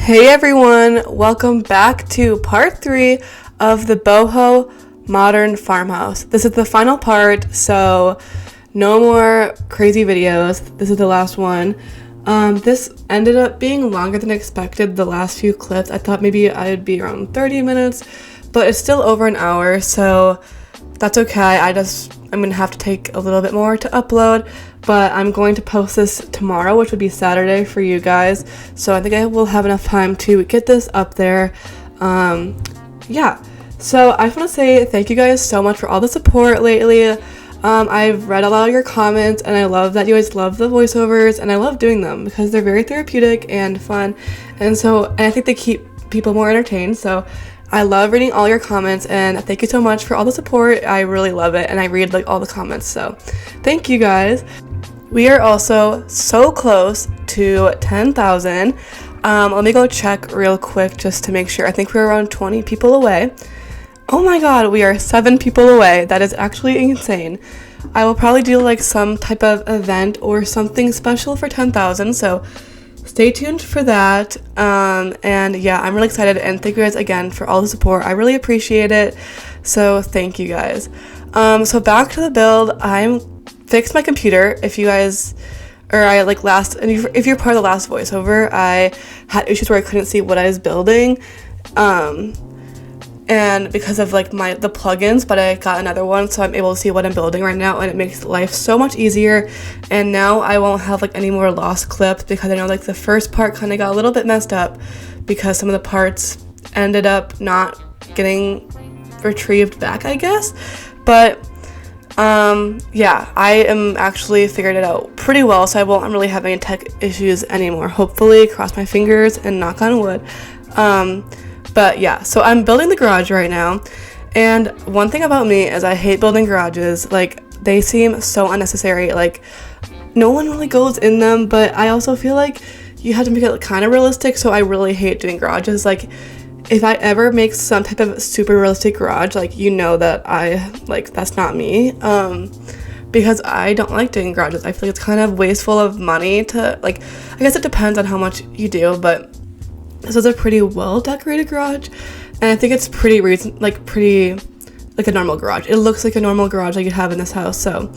Hey everyone, welcome back to part 3 of the Boho modern farmhouse. This is the final part, so no more crazy videos. This is the last one. This ended up being longer than expected, the last few clips. I thought maybe I'd be around 30 minutes, but it's still over an hour, so that's okay. I'm gonna have to take a little bit more to upload, but I'm going to post this tomorrow, which would be Saturday for you guys, so I think I will have enough time to get this up there. Yeah, so I just want to say thank you guys so much for all the support lately. I've read a lot of your comments, and I love that you guys love the voiceovers, and I love doing them because they're very therapeutic and fun, and I think they keep people more entertained. So I love reading all your comments, and thank you so much for all the support. I really love it, and I read all the comments, so thank you guys. We are also so close to 10,000. Let me go check real quick just to make sure. I think we're around 20 people away. Oh my god, we are 7 people away. That is actually insane. I will probably do some type of event or something special for 10,000, so stay tuned for that. And yeah, I'm really excited, and thank you guys again for all the support. I really appreciate it, so thank you guys. So back to the build. I fixed my computer. If you guys, if you're part of the last voiceover, I had issues where I couldn't see what I was building, and because of the plugins, but I got another one, so I'm able to see what I'm building right now, and it makes life so much easier. And now I won't have any more lost clips, because I know the first part kind of got a little bit messed up because some of the parts ended up not getting retrieved back, I guess. But yeah, I am actually figured it out pretty well, so I won't really have any tech issues anymore, hopefully. Cross my fingers and knock on wood. But yeah, so I'm building the garage right now, and one thing about me is I hate building garages. They seem so unnecessary. No one really goes in them, but I also feel like you have to make it kind of realistic, so I really hate doing garages. If I ever make some type of super realistic garage, you know that that's not me, because I don't like doing garages. I feel like it's kind of wasteful of money to, I guess it depends on how much you do, but this is a pretty well decorated garage, and I think it's pretty a normal garage. It looks like a normal garage you'd have in this house, so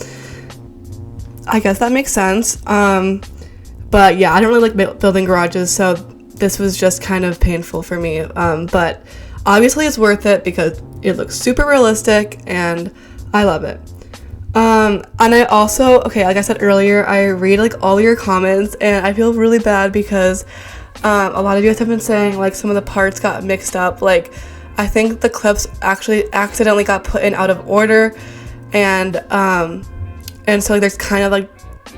I guess that makes sense. But yeah, I don't really like building garages, so this was just kind of painful for me, but obviously it's worth it because it looks super realistic and I love it. And I also, like I said earlier, I read all your comments, and I feel really bad because a lot of you guys have been saying some of the parts got mixed up. I think the clips actually accidentally got put in out of order, and so there's kind of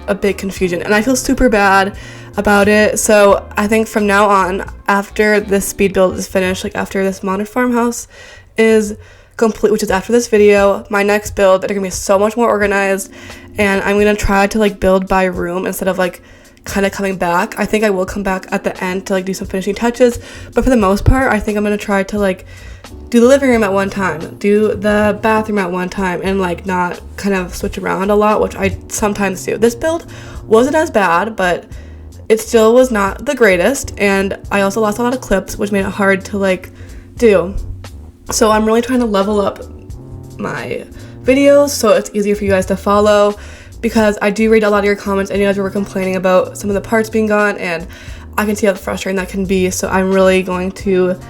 a big confusion, and I feel super bad about it. So I think from now on, after this speed build is finished, after this modern farmhouse is complete, which is after this video, my next build, they're gonna be so much more organized, and I'm gonna try to build by room instead of kind of coming back. I think I will come back at the end to do some finishing touches, but for the most part, I think I'm gonna try to do the living room at one time, do the bathroom at one time, and not kind of switch around a lot, which I sometimes do. This build wasn't as bad, but it still was not the greatest, and I also lost a lot of clips, which made it hard to do. So I'm really trying to level up my videos so it's easier for you guys to follow, because I do read a lot of your comments, and you guys were complaining about some of the parts being gone, and I can see how frustrating that can be. So I'm really going to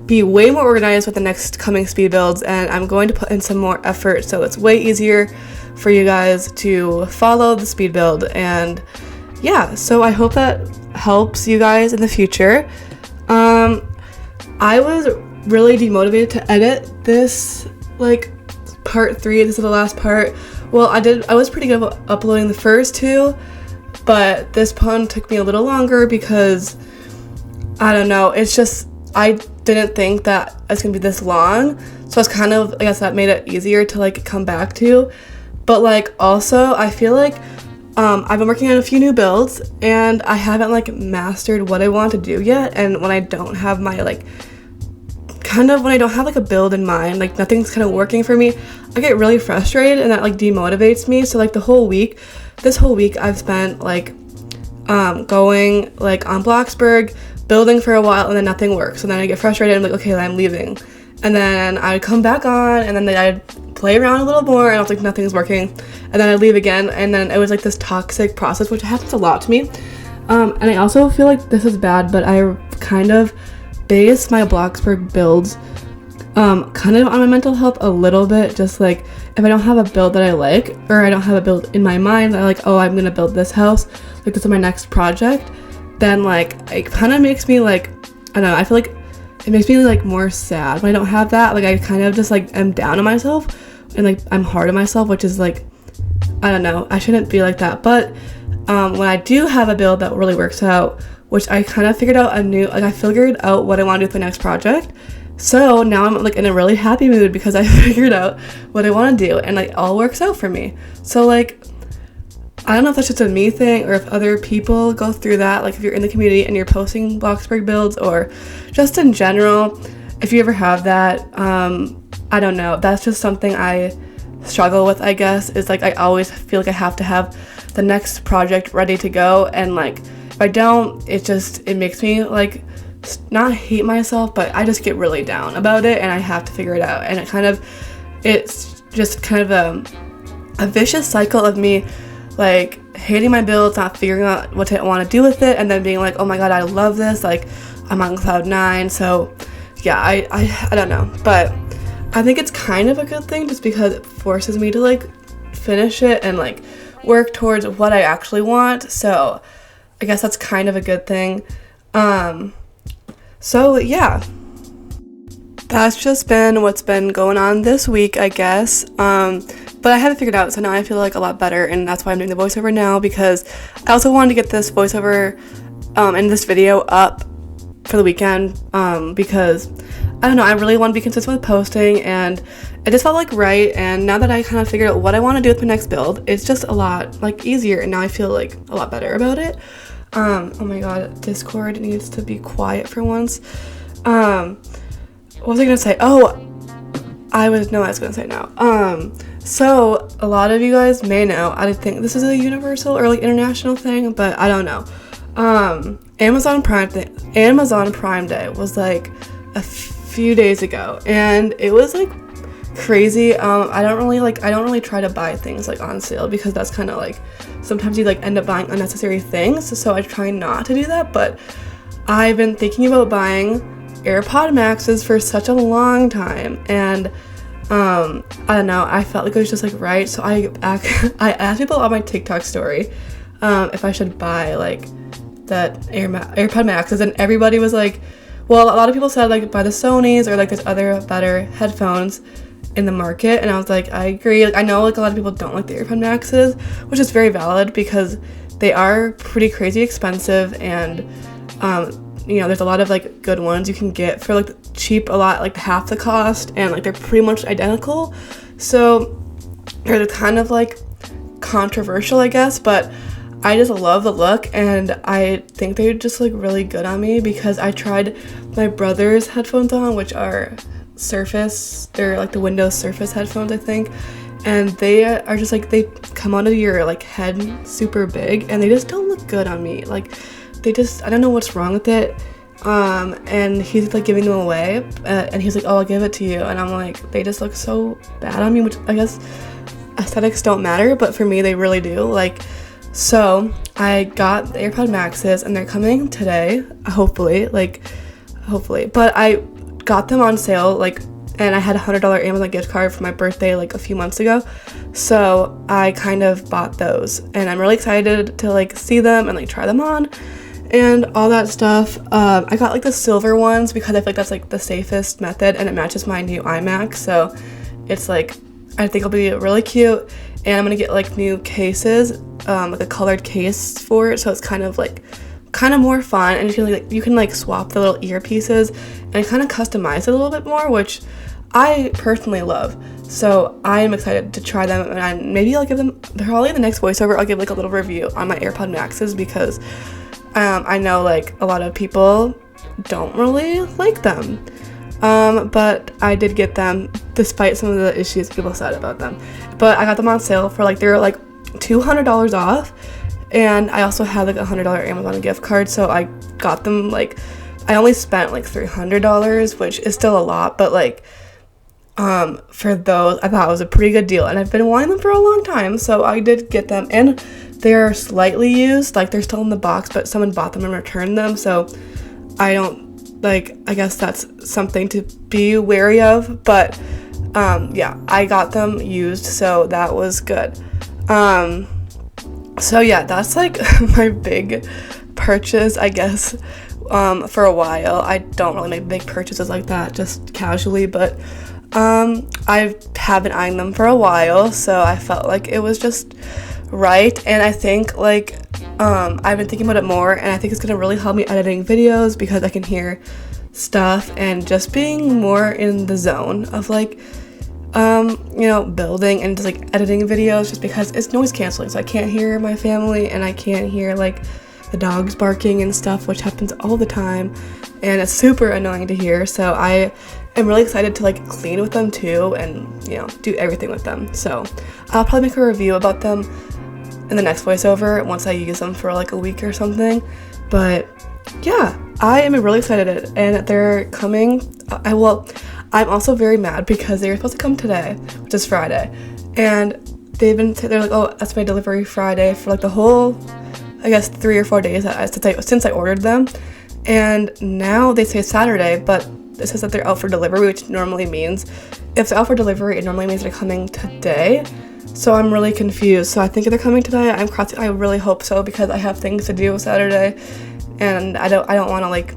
be way more organized with the next coming speed builds, and I'm going to put in some more effort so it's way easier for you guys to follow the speed build. And yeah, so I hope that helps you guys in the future. I was really demotivated to edit this part 3. This is the last part. Well, I was pretty good about uploading the first 2, but this one took me a little longer because I don't know, it's just I didn't think that it's gonna be this long, so it's kind of, I guess that made it easier to come back to. But also I feel I've been working on a few new builds, and I haven't mastered what I want to do yet, and when I don't have my when I don't have a build in mind, nothing's kind of working for me, I get really frustrated, and that demotivates me. So this whole week I've spent going like on BLOXBURG, building for a while, and then nothing works. So then I get frustrated and I'm like, okay, I'm leaving. And then I'd come back on, and then I'd play around a little more, and I was like, nothing's working. And then I'd leave again, and then it was like this toxic process, which happens a lot to me. And I also feel like this is bad, but I kind of base my BLOXBURG builds kind of on my mental health a little bit. Just like if I don't have a build that I like, or I don't have a build in my mind that I like, oh, I'm gonna build this house, like this is my next project, then like it kind of makes me like, I don't know, I feel like it makes me like more sad when I don't have that. Like I kind of just like am down on myself, and like I'm hard on myself, which is like, I don't know, I shouldn't be like that. But when I do have a build that really works out, which I kind of figured out I figured out what I want to do with my next project. So now I'm like in a really happy mood because I figured out what I want to do, and like all works out for me. So like, I don't know if that's just a me thing, or if other people go through that, like if you're in the community and you're posting BLOXBURG builds, or just in general, if you ever have that, I don't know, that's just something I struggle with, I guess, is like I always feel like I have to have the next project ready to go, and like if I don't, it makes me like not hate myself, but I just get really down about it, and I have to figure it out. And it's just kind of a vicious cycle of me like hating my builds, not figuring out what I want to do with it, and then being like, oh my god, I love this, like I'm on cloud 9. So yeah, I don't know, but I think it's kind of a good thing just because it forces me to like finish it and like work towards what I actually want. So I guess that's kind of a good thing. So yeah, that's just been what's been going on this week, I guess. But I have it figured out, so now I feel like a lot better, and that's why I'm doing the voiceover now, because I also wanted to get this voiceover and this video up for the weekend, because I don't know, I really want to be consistent with posting, and it just felt like right. And now that I kind of figured out what I want to do with my next build, it's just a lot like easier, and now I feel like a lot better about it. Oh my god, Discord needs to be quiet for once. What was I gonna say? Oh, I was gonna say now. So a lot of you guys may know, I think this is a universal or like international thing, but I don't know. Amazon Prime Day was like a few days ago, and it was like crazy. I don't really try to buy things like on sale, because that's kind of like sometimes you like end up buying unnecessary things, so I try not to do that. But I've been thinking about buying AirPod Maxes for such a long time, and I don't know, I felt like it was just like right. So I asked people on my TikTok story if I should buy like that AirPod Maxes, and everybody was like, well, a lot of people said like buy the Sonys, or like there's other better headphones in the market. And I was like, I agree. Like I know like a lot of people don't like the AirPod Maxes, which is very valid because they are pretty crazy expensive, and you know, there's a lot of like good ones you can get for like cheap, a lot like half the cost, and like they're pretty much identical. So they're kind of like controversial, I guess, but I just love the look, and I think they're just like really good on me, because I tried my brother's headphones on, which are Surface. They're like the Windows Surface headphones, I think, and they are just like, they come out of your like head super big, and they just don't look good on me. Like they just, I don't know what's wrong with it. And he's like giving them away, and he's like, oh, I'll give it to you, and I'm like, they just look so bad on me, which I guess aesthetics don't matter, but for me they really do. Like, so I got the AirPod Maxes, and they're coming today, hopefully, but I got them on sale, like, and I had a $100 Amazon gift card for my birthday like a few months ago, so I kind of bought those, and I'm really excited to like see them and like try them on and all that stuff. I got like the silver ones because I feel like that's like the safest method, and it matches my new iMac, so it's like, I think it'll be really cute. And I'm gonna get like new cases, like a colored case for it, so it's kind of more fun, and you can like swap the little earpieces and kind of customize it a little bit more, which I personally love. So I'm excited to try them, and maybe I'll give them, probably in the next voiceover, I'll give like a little review on my AirPod Maxes, because I know like a lot of people don't really like them. But I did get them despite some of the issues people said about them. But I got them on sale for like, they were like $200 off, And I also had like $100 Amazon gift card, so I got them like, I only spent like $300, which is still a lot, but like for those I thought it was a pretty good deal, and I've been wanting them for a long time, so I did get them. And they're slightly used, like they're still in the box, but someone bought them and returned them, so I don't like, I guess that's something to be wary of. But yeah, I got them used, so that was good. So yeah, that's like my big purchase, I guess, for a while. I don't really make big purchases like that, just casually, but I have been eyeing them for a while, so I felt like it was just right. And I think like I've been thinking about it more, and I think it's gonna really help me editing videos because I can hear stuff and just being more in the zone of like you know, building and just like editing videos, just because it's noise canceling, so I can't hear my family and I can't hear like the dogs barking and stuff, which happens all the time, and it's super annoying to hear. So I am really excited to like clean with them too, and you know, do everything with them. So I'll probably make a review about them in the next voiceover once I use them for like a week or something. But yeah, I am really excited, and they're coming. I'm also very mad because they were supposed to come today, which is Friday, and they're like, oh, that's my delivery Friday for like the whole, I guess, 3 or 4 days since I ordered them. And now they say Saturday, but it says that they're out for delivery, which normally means, if they're out for delivery, it normally means they're coming today. So I'm really confused. So I think if they're coming today, I really hope so, because I have things to do Saturday, and I don't want to like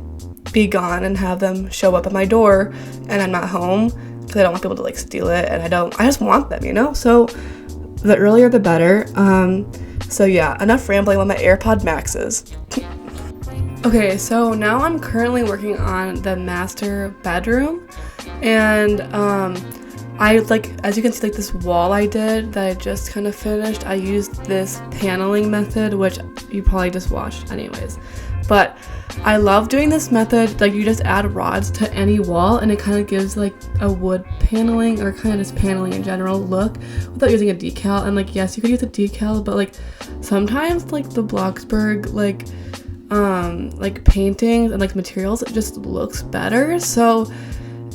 be gone and have them show up at my door and I'm not home, because I don't want people to like steal it, and I just want them, you know? So the earlier the better. So yeah, enough rambling on my AirPod Maxes. Okay, so now I'm currently working on the master bedroom, and I like, as you can see, like this wall I did that I just kind of finished, I used this paneling method, which you probably just watched anyways. But I love doing this method. Like, you just add rods to any wall, and it kind of gives like a wood paneling, or kind of just paneling in general look, without using a decal. And like, yes, you could use a decal, but like sometimes like the BLOXBURG like paintings and like materials, it just looks better. So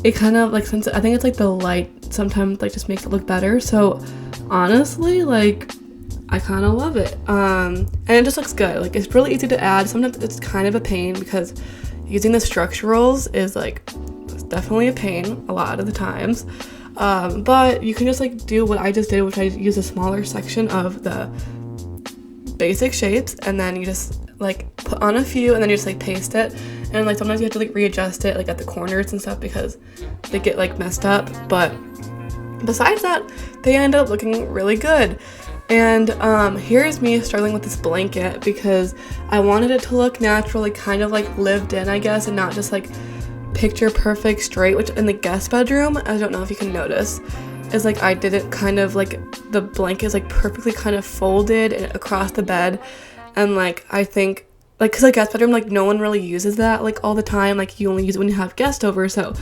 it kind of like, since I think it's like the light sometimes like just makes it look better. So honestly, like, I kind of love it, and it just looks good. Like, it's really easy to add. Sometimes it's kind of a pain because using the structurals is like, it's definitely a pain a lot of the times, but you can just like do what I just did, which I use a smaller section of the basic shapes, and then you just like put on a few, and then you just like paste it, and like sometimes you have to like readjust it like at the corners and stuff because they get like messed up. But besides that, they end up looking really good. And here's me struggling with this blanket because I wanted it to look natural, like kind of like lived in, I guess, and not just like picture perfect straight, which in the guest bedroom, I don't know if you can notice, is like I did it kind of like the blanket is like perfectly kind of folded across the bed. And like, I think like, because like guest bedroom, like no one really uses that like all the time, like you only use it when you have guests over, so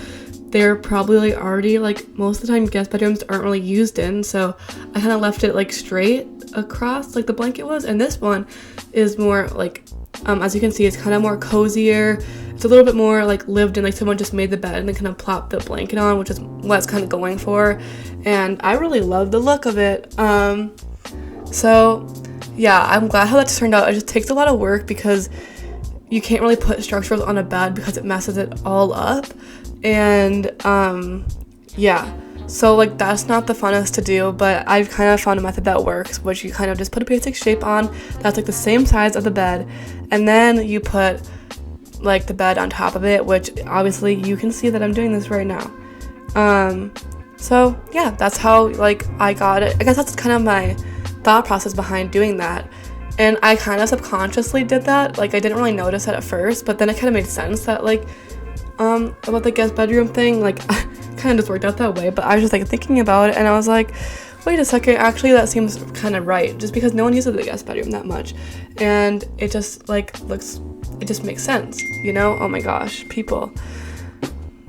they're probably already like, most of the time guest bedrooms aren't really used in, so I kind of left it like straight across like the blanket was. And this one is more like, as you can see, it's kind of more cozier, it's a little bit more like lived in, like someone just made the bed and then kind of plopped the blanket on, which is what it's kind of going for, and I really love the look of it. So yeah, I'm glad how that turned out. It just takes a lot of work because you can't really put structurals on a bed because it messes it all up. And yeah, so like that's not the funnest to do, but I've kind of found a method that works, which you kind of just put a basic shape on that's like the same size of the bed, and then you put like the bed on top of it, which obviously you can see that I'm doing this right now. So yeah, that's how like I got it. I guess that's kind of my thought process behind doing that, and I kind of subconsciously did that. Like, I didn't really notice it at first, but then it kind of made sense that like about the guest bedroom thing, like kind of just worked out that way. But I was just like thinking about it, and I was like, wait a second, actually that seems kind of right, just because no one uses the guest bedroom that much, and it just like it just makes sense, you know? Oh my gosh, people,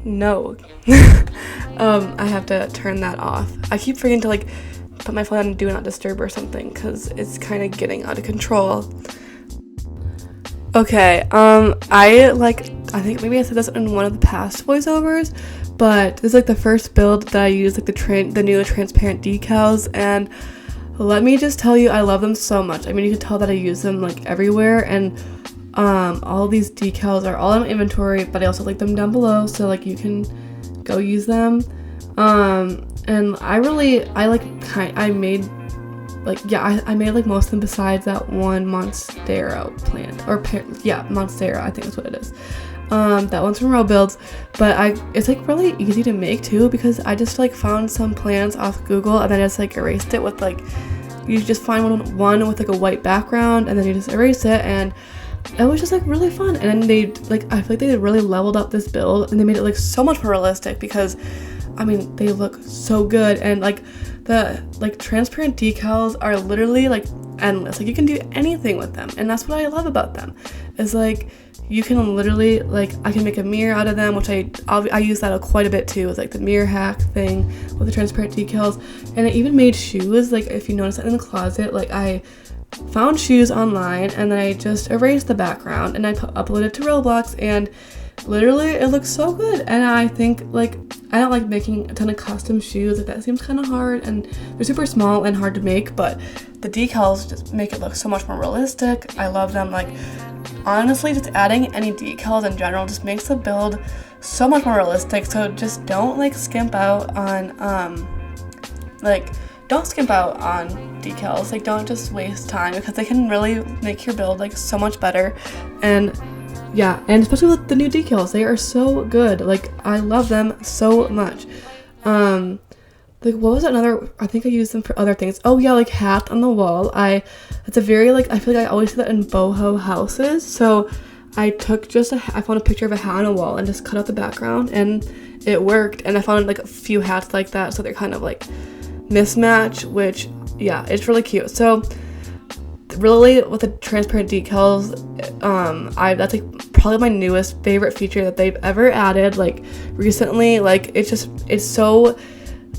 no. I have to turn that off. I keep forgetting to like put my phone on do not disturb or something because it's kind of getting out of control. Okay, I think maybe I said this in one of the past voiceovers, but this is like the first build that I used, like the new transparent decals, and let me just tell you, I love them so much. I mean, you can tell that I use them like everywhere, and all these decals are all in my inventory, but I also link them down below, so like you can go use them. And I made like most of them besides that one Monstera plant, Monstera, I think that's what it is. That one's from Roblox, but it's like really easy to make too, because I just like found some plants off Google and then I just like erased it with like, you just find one with like a white background and then you just erase it, and it was just like really fun. And then I feel like they really leveled up this build and they made it like so much more realistic, because I mean they look so good, and like the transparent decals are literally like endless. Like you can do anything with them, and that's what I love about them, is like you can literally, like, I can make a mirror out of them, which I use that quite a bit too, with like the mirror hack thing with the transparent decals. And I even made shoes, like if you notice that in the closet, like I found shoes online and then I just erased the background and I uploaded it to Roblox, and literally it looks so good. And I think like I don't like making a ton of custom shoes, like that seems kind of hard, and they're super small and hard to make, but the decals just make it look so much more realistic. I love them. Like honestly, just adding any decals in general just makes the build so much more realistic. So just don't like skimp out on decals. Like don't just waste time, because they can really make your build like so much better. And yeah, and especially with the new decals, they are so good. Like I love them so much. Like what was another, I think I used them for other things. Oh yeah, like hat on the wall. It's a very like, I feel like I always see that in boho houses. So I took I found a picture of a hat on a wall and just cut out the background, and it worked. And I found like a few hats like that, so they're kind of like mismatch, which yeah, it's really cute. So really with the transparent decals, that's like probably my newest favorite feature that they've ever added like recently. Like it's so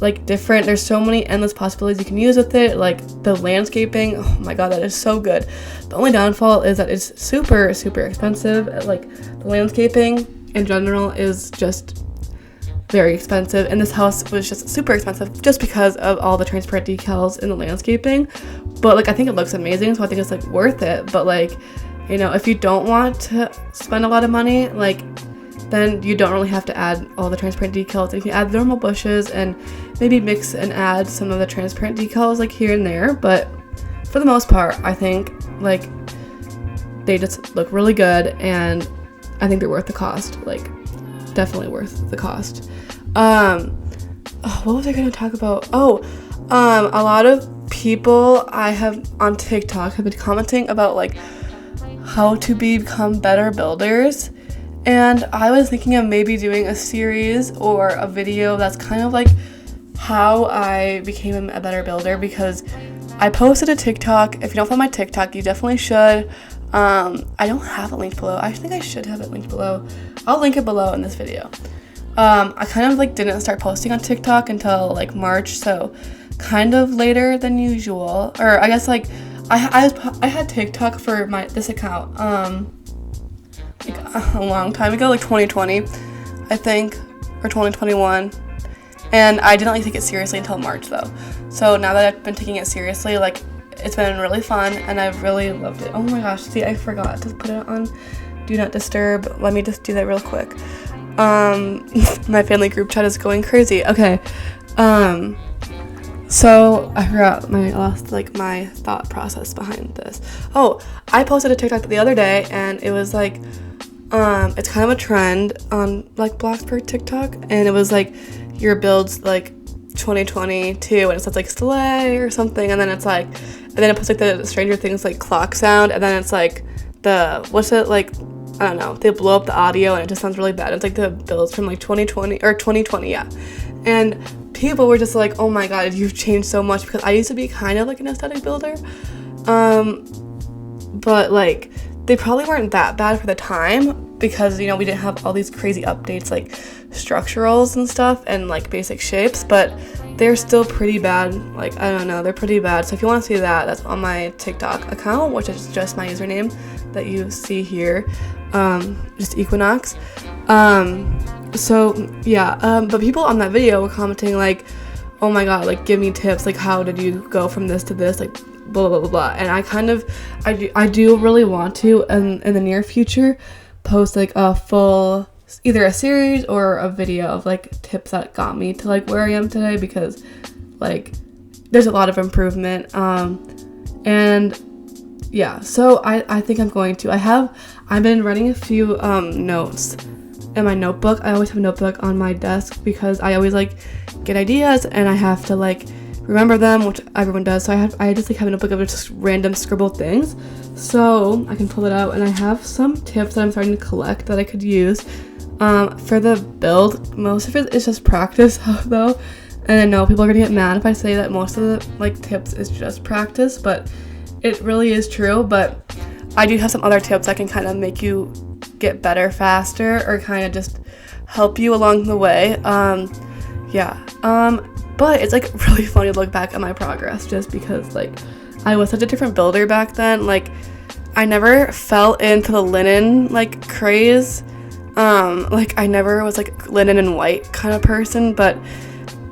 like different. There's so many endless possibilities you can use with it. Like the landscaping, oh my god, that is so good. The only downfall is that it's super expensive. Like the landscaping in general is just very expensive, and this house was just super expensive just because of all the transparent decals in the landscaping. But like I think it looks amazing, so I think it's like worth it. But like, you know, if you don't want to spend a lot of money, like then you don't really have to add all the transparent decals. You can add normal bushes and maybe mix and add some of the transparent decals like here and there, but for the most part I think like they just look really good, and I think they're worth the cost. Like definitely worth the cost. What was I gonna talk about? A lot of people I have on TikTok have been commenting about like how to become better builders, and I was thinking of maybe doing a series or a video that's kind of like how I became a better builder, because I posted a TikTok. If you don't follow my TikTok, you definitely should. I don't have it linked below. I think I should have it linked below. I'll link it below in this video. I kind of like didn't start posting on TikTok until like March, so kind of later than usual. Or I guess like I had TikTok for this account like a long time ago, like 2020 I think, or 2021, and I didn't like take it seriously until March though. So now that I've been taking it seriously, like it's been really fun and I've really loved it. Oh my gosh, see, I forgot to put it on do not disturb. Let me just do that real quick. My family group chat is going crazy. Okay, so I forgot my thought process behind this. Oh, I posted a TikTok the other day, and it was like it's kind of a trend on like BLOXBURG TikTok, and it was like your builds like 2022, and it says like slay or something, and then it's like, and then it puts like the Stranger Things like clock sound, and then it's like I don't know, they blow up the audio and it just sounds really bad. It's like the builds from like 2020, yeah. And people were just like, oh my god, you've changed so much, because I used to be kind of like an aesthetic builder. But like they probably weren't that bad for the time, because you know we didn't have all these crazy updates like structurals and stuff and like basic shapes. But they're still pretty bad. Like, I don't know, they're pretty bad. So if you want to see that, that's on my TikTok account, which is just my username that you see here, just 𝙂𝘼𝘈𝙀𝙀. So yeah, but people on that video were commenting like, oh my god, like, give me tips, like, how did you go from this to this, like, blah blah blah blah. And I do really want to in the near future post like a full, either a series or a video of like tips that got me to like where I am today, because like there's a lot of improvement. And yeah, so I think I'm going to, I've been writing a few notes in my notebook. I always have a notebook on my desk because I always like get ideas and I have to like remember them, which everyone does. So I just like have a notebook of just random scribbled things, so I can pull it out. And I have some tips that I'm starting to collect that I could use for the build. Most of it is just practice though, and I know people are gonna get mad if I say that most of the like tips is just practice, but it really is true. But I do have some other tips that can kind of make you get better faster, or kind of just help you along the way. But it's like really funny to look back at my progress, just because like I was such a different builder back then. Like, I never fell into the linen like craze. Like, I never was like linen and white kind of person, but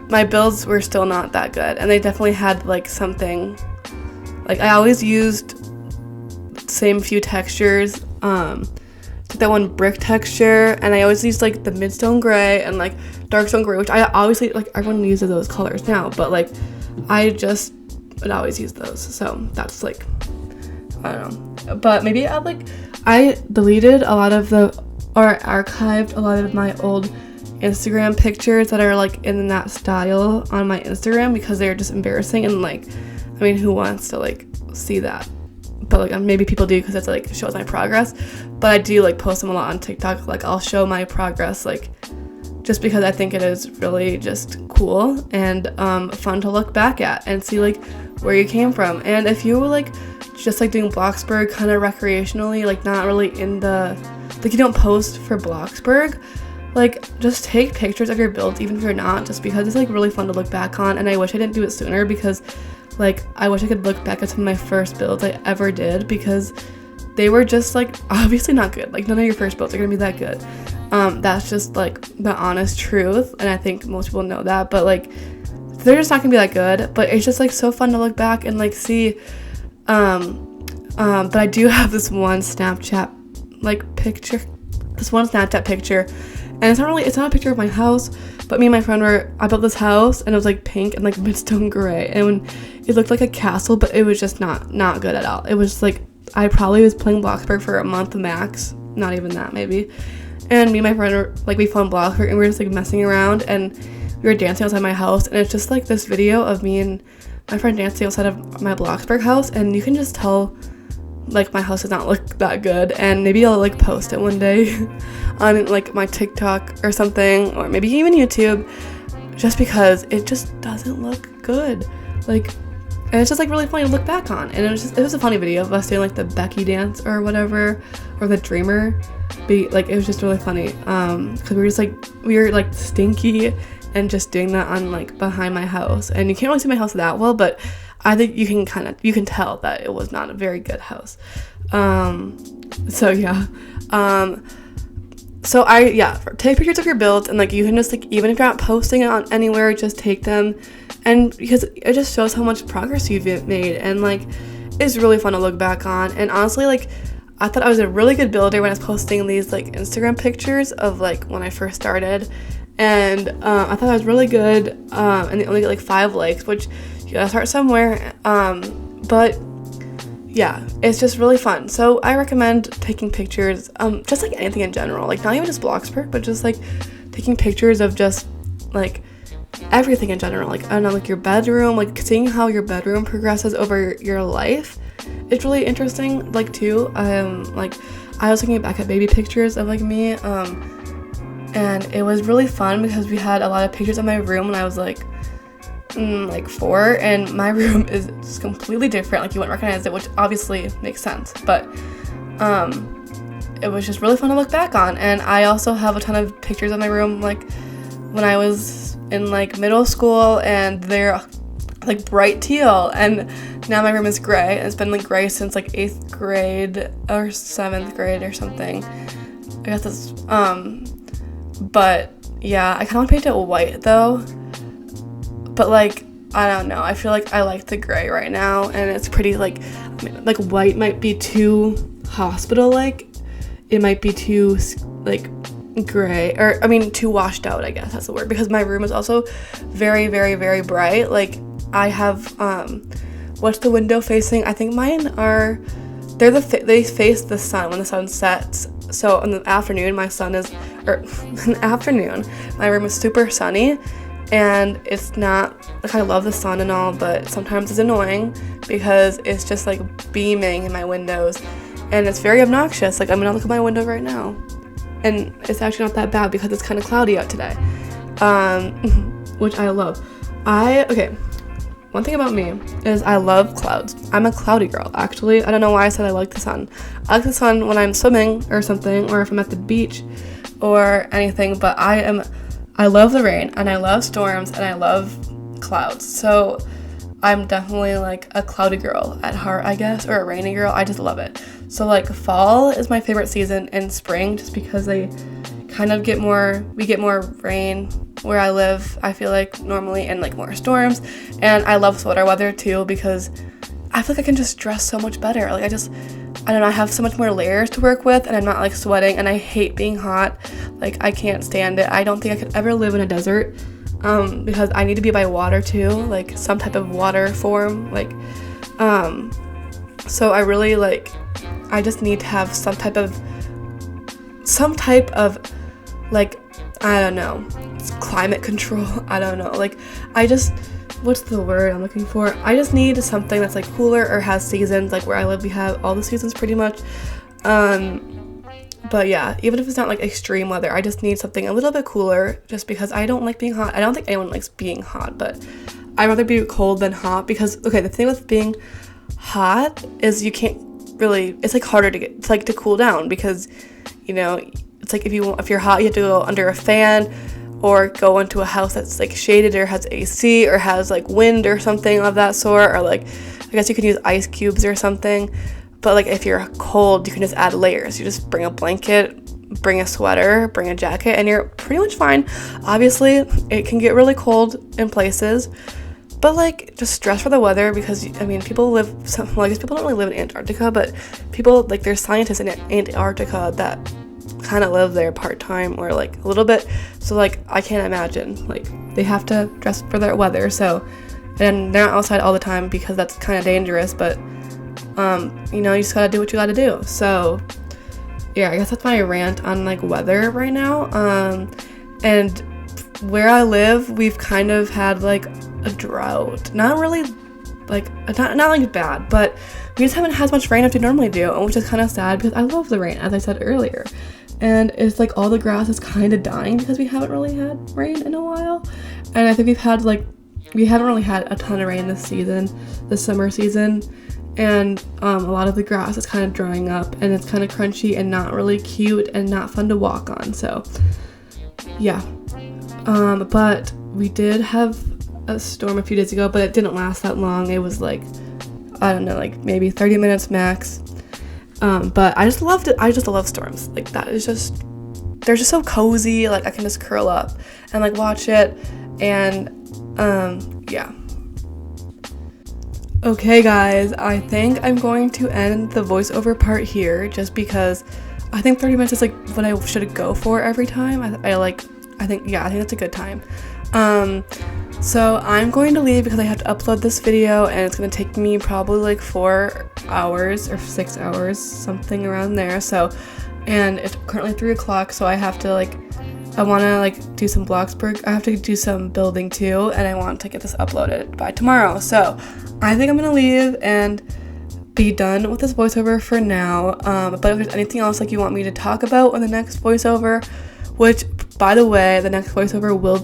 my builds were still not that good, and they definitely had like something. Like, I always used the same few textures, that one brick texture, and I always used like the midstone gray and like dark stone gray, which I obviously, like, everyone uses those colors now, but like I just would always use those. So that's like, I don't know, but maybe I deleted a lot of or archived a lot of my old Instagram pictures that are like in that style on my Instagram, because they're just embarrassing, and like, I mean, who wants to like see that? But like, maybe people do, because it's like shows my progress. But I do like post them a lot on TikTok. Like, I'll show my progress, like, just because I think it is really just cool and fun to look back at and see like where you came from. And if you were like just like doing BLOXBURG kind of recreationally, like not really in the, like, you don't post for BLOXBURG, like, just take pictures of your builds, even if you're not, just because it's like really fun to look back on. And I wish I didn't do it sooner, because like I wish I could look back at some of my first builds I ever did, because they were just like obviously not good. Like, none of your first builds are gonna be that good. That's just like the honest truth, and I think most people know that, but like they're just not gonna be that good. But it's just like so fun to look back and like see. But I do have this one Snapchat picture, and it's not a picture of my house, but me and my friend I built this house, and it was like pink and like midstone gray, and when it looked like a castle, but it was just not good at all. It was like, I probably was playing BLOXBURG for a month max, not even that maybe. And me and my friend were like, we found BLOXBURG and we were just like messing around, and we were dancing outside my house, and it's just like this video of me and my friend dancing outside of my BLOXBURG house, and you can just tell like my house does not look that good. And maybe I'll like post it one day on like my TikTok or something, or maybe even YouTube, just because it just doesn't look good. Like, and it's just like really funny to look back on. And it was a funny video of us doing like the Becky dance or whatever, or the Dreamer beat. Like, it was just really funny, because we were like stinky and just doing that on like behind my house. And you can't really see my house that well, but I think you can tell that it was not a very good house. So yeah. So take pictures of your builds, and like you can just like, even if you're not posting it on anywhere, just take them, and because it just shows how much progress you've made, and like it's really fun to look back on. And honestly, like, I thought I was a really good builder when I was posting these like Instagram pictures of like when I first started, and I thought I was really good, and they only get like 5 likes, which you gotta start somewhere. But yeah, it's just really fun. So I recommend taking pictures, just like anything in general, like not even just BLOXBURG, but just like taking pictures of just like everything in general. Like, I don't know, like your bedroom, like seeing how your bedroom progresses over your life. It's really interesting, like too. Like, I was looking back at baby pictures of like me, and it was really fun because we had a lot of pictures of my room when I was like 4, and my room is just completely different. Like, you wouldn't recognize it, which obviously makes sense, but it was just really fun to look back on. And I also have a ton of pictures of my room, like when I was in like middle school, and they're like bright teal, and now my room is gray, and it's been like gray since like 8th grade or 7th grade or something. I guess that's but yeah, I kind of want to paint it white though, but like I don't know, I feel like I like the gray right now, and it's pretty like white might be too hospital like, it might be too like gray, or I mean too washed out, I guess that's the word, because my room is also very very very bright. Like I have what's the window facing? I think mine are, they face the sun when the sun sets. So in the afternoon my sun is, or in the afternoon my room is super sunny, and it's not like, I love the sun and all, but sometimes it's annoying because it's just like beaming in my windows, and it's very obnoxious. Like I'm gonna look at my window right now, and it's actually not that bad because it's kind of cloudy out today, which I love. Okay, one thing about me is I love clouds. I'm a cloudy girl, actually. I don't know why I said I like the sun. I like the sun when I'm swimming or something, or if I'm at the beach or anything, but I love the rain, and I love storms, and I love clouds. So I'm definitely like a cloudy girl at heart, I guess, or a rainy girl. I just love it. So like fall is my favorite season, and spring, just because they kind of we get more rain where I live, I feel like, normally, and like more storms. And I love sweater weather too, because I feel like I can just dress so much better. Like I don't know, I have so much more layers to work with, and I'm not like sweating, and I hate being hot. Like I can't stand it. I don't think I could ever live in a desert, because I need to be by water too, like some type of water form, like so I really like, I just need to have some type of like, I don't know, it's climate control. I don't know, like what's the word I'm looking for? I just need something that's like cooler or has seasons. Like where I live, we have all the seasons pretty much. But yeah, even if it's not like extreme weather, I just need something a little bit cooler, just because I don't like being hot. I don't think anyone likes being hot, but I'd rather be cold than hot, because okay, the thing with being hot is you can't really, it's like harder to cool down, because you know, it's like if you're hot, you have to go under a fan, or go into a house that's like shaded or has AC or has like wind or something of that sort, or like I guess you can use ice cubes or something. But like if you're cold, you can just add layers. You just bring a blanket, bring a sweater, bring a jacket, and you're pretty much fine. Obviously it can get really cold in places, but like just dress for the weather, because I mean people I guess people don't really live in Antarctica, but people, like there's scientists in Antarctica that kind of live there part-time or like a little bit, so like I can't imagine, like they have to dress for their weather. So, and they're not outside all the time because that's kind of dangerous, but you know, you just gotta do what you gotta do. So yeah, I guess that's my rant on like weather right now. And where I live, we've kind of had like a drought, not really like not like bad, but we just haven't had as much rain as we normally do, which is kind of sad, because I love the rain, as I said earlier. And it's like all the grass is kind of dying because we haven't really had rain in a while. And I think we haven't really had a ton of rain this summer season, and a lot of the grass is kind of drying up, and it's kind of crunchy and not really cute and not fun to walk on. So yeah, but we did have a storm a few days ago, but it didn't last that long. It was like, I don't know, like maybe 30 minutes max. But I just loved it. I just love storms. Like that is just, they're just so cozy. Like I can just curl up and like watch it, and yeah. Okay guys, I think I'm going to end the voiceover part here, just because I think 30 minutes is like what I should go for every time. I think that's a good time. So I'm going to leave because I have to upload this video, and it's going to take me probably like 4 hours or 6 hours, something around there. So, and it's currently 3 o'clock, so I have to I want to do some BLOXBURG. I have to do some building too, and I want to get this uploaded by tomorrow. So I think I'm going to leave and be done with this voiceover for now. But if there's anything else you want me to talk about in the next voiceover, which by the way, the next voiceover will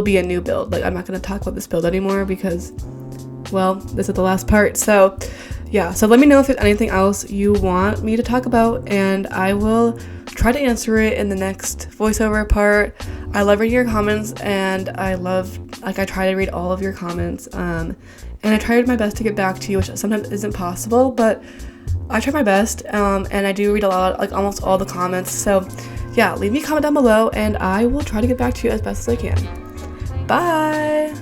be a new build. I'm not going to talk about this build anymore because, well, this is the last part. So yeah, so let me know if there's anything else you want me to talk about, and I will try to answer it in the next voiceover part. I love reading your comments, and I try to read all of your comments, and I tried my best to get back to you, which sometimes isn't possible, but I try my best, and I do read a lot, like almost all the comments. So yeah, leave me a comment down below, and I will try to get back to you as best as I can. Bye!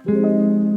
you.